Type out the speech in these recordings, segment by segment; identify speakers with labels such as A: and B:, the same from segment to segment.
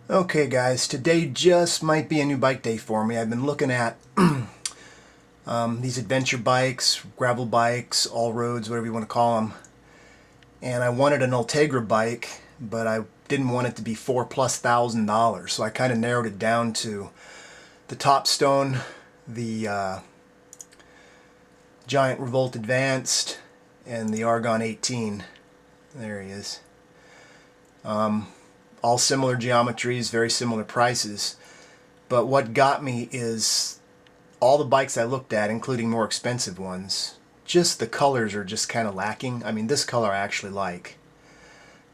A: Okay guys, today just might be a new bike day for me. I've been looking at these adventure bikes, gravel bikes, all roads, whatever you want to call them. And I wanted an Ultegra bike, but I didn't want it to be $4,000+. So I kind of narrowed it down to the Topstone, the Giant Revolt Advanced, and the Argon 18. There he is. All similar geometries, very similar prices. But what got me is all the bikes I looked at, including more expensive ones, just the colors are just kind of lacking. I mean, this color I actually like.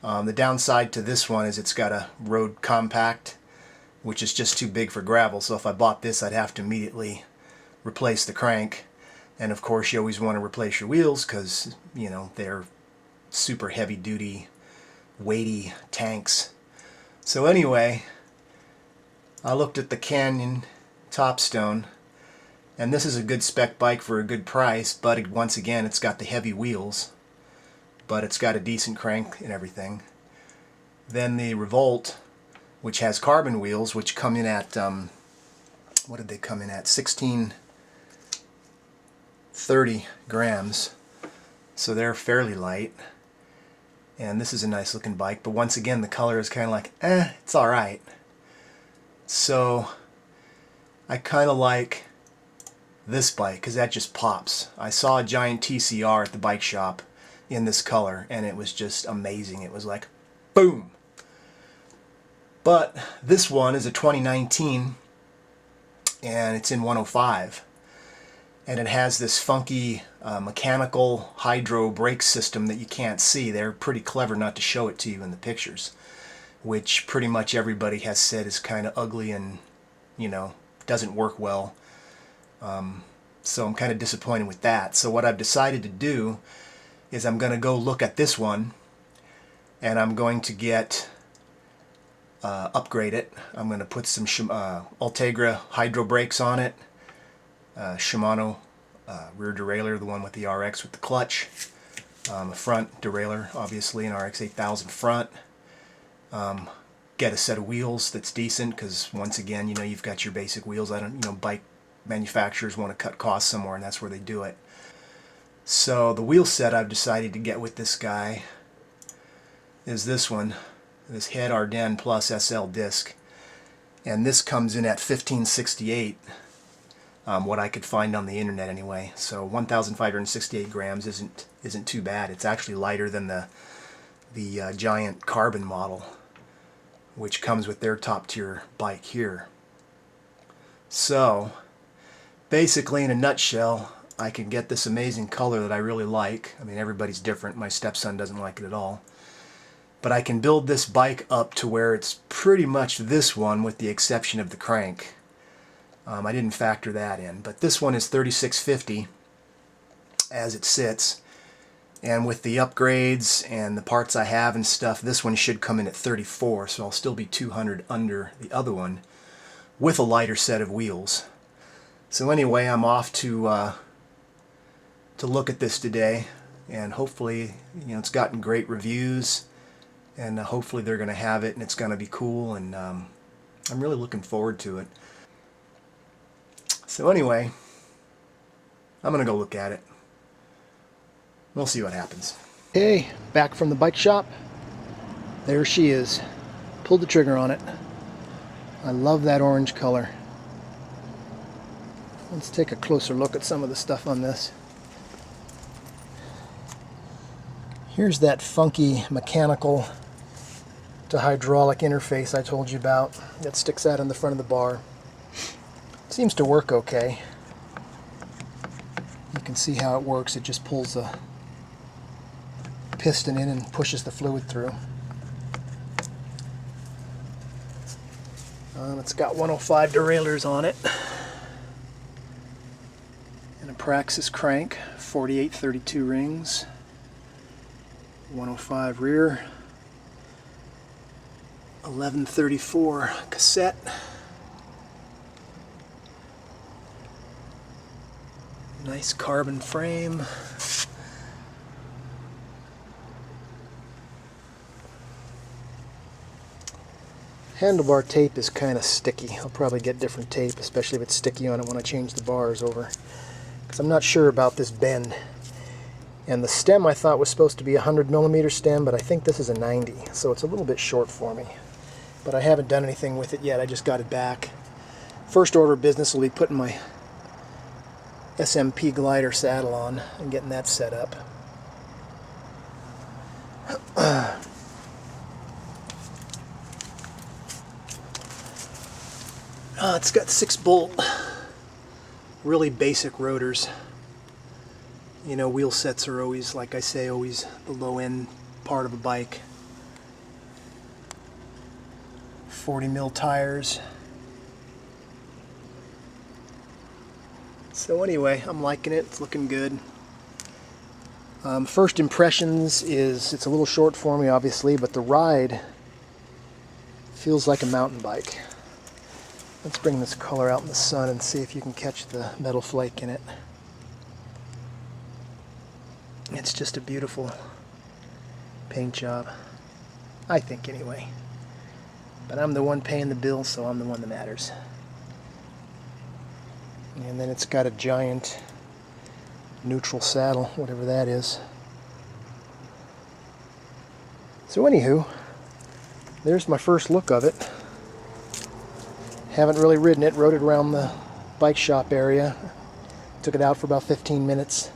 A: The downside to this one is it's got a road compact, which is just too big for gravel. So if I bought this, I'd have to immediately replace the crank. And of course, you always want to replace your wheels because, you know, they're super heavy duty, weighty tanks. So anyway, I looked at the Canyon Topstone, and this is a good spec bike for a good price, but once again, it's got the heavy wheels, but it's got a decent crank and everything. Then the Revolt, which has carbon wheels, which come in at, what did they come in at? 1630 grams. So they're fairly light. And this is a nice looking bike, but once again the color is kind of like, it's alright. So I kind of like this bike because that just pops. I saw a Giant TCR at the bike shop in this color and it was just amazing. It was like, boom! But this one is a 2019 and it's in 105. And it has this funky mechanical hydro brake system that you can't see. They're pretty clever not to show it to you in the pictures, which pretty much everybody has said is kind of ugly and, you know, doesn't work well. So I'm kind of disappointed with that. So what I've decided to do is I'm going to go look at this one and I'm going to get upgrade it. I'm going to put some Ultegra hydro brakes on it. Shimano rear derailleur, the one with the RX with the clutch, a front derailleur, obviously an RX 8000 front. Get a set of wheels that's decent because once again, you know, you've got your basic wheels. Bike manufacturers want to cut costs somewhere, and that's where they do it. So the wheel set I've decided to get with this guy is this one, this Head Ardennes Plus SL disc, and this comes in at 1568. What I could find on the internet anyway. So 1,568 grams isn't too bad. It's actually lighter than the Giant Carbon model, which comes with their top tier bike here. So basically, in a nutshell, I can get this amazing color that I really like. I mean, everybody's different. My stepson doesn't like it at all. But I can build this bike up to where it's pretty much this one with the exception of the crank. I didn't factor that in, but this one is $36.50 as it sits, and with the upgrades and the parts I have and stuff, this one should come in at $34, so I'll still be $200 under the other one with a lighter set of wheels. So anyway, I'm off to look at this today, and hopefully, you know, it's gotten great reviews, and hopefully they're going to have it and it's going to be cool, and I'm really looking forward to it. So anyway, I'm going to go look at it. We'll see what happens. Okay, back from the bike shop. There she is. Pulled the trigger on it. I love that orange color. Let's take a closer look at some of the stuff on this. Here's that funky mechanical to hydraulic interface I told you about that sticks out on the front of the bar. Seems to work okay. You can see how it works. It just pulls the piston in and pushes the fluid through. It's got 105 derailleurs on it. And a Praxis crank, 4832 rings. 105 rear. 1134 cassette. Nice carbon frame.
B: Handlebar tape is kind of sticky. I'll probably get different tape, especially if it's sticky on it when I change the bars over. Because I'm not sure about this bend. And the stem I thought was supposed to be a 100mm stem, but I think this is a 90, so it's a little bit short for me. But I haven't done anything with it yet, I just got it back. First order of business will be putting my SMP glider saddle on and getting that set up. It's got 6-bolt, really basic rotors. You know, wheel sets are always, like I say, always the low end part of a bike. 40mm tires. So anyway, I'm liking it. It's looking good. First impressions is it's a little short for me, obviously, but the ride feels like a mountain bike. Let's bring this color out in the sun and see if you can catch the metal flake in it. It's just a beautiful paint job, I think anyway. But I'm the one paying the bill, so I'm the one that matters. And then it's got a giant neutral saddle, whatever that is. So anywho, there's my first look of it. Haven't really ridden it, rode it around the bike shop area. Took it out for about 15 minutes.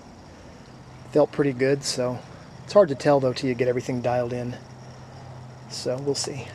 B: Felt pretty good, so it's hard to tell though till you get everything dialed in. So we'll see.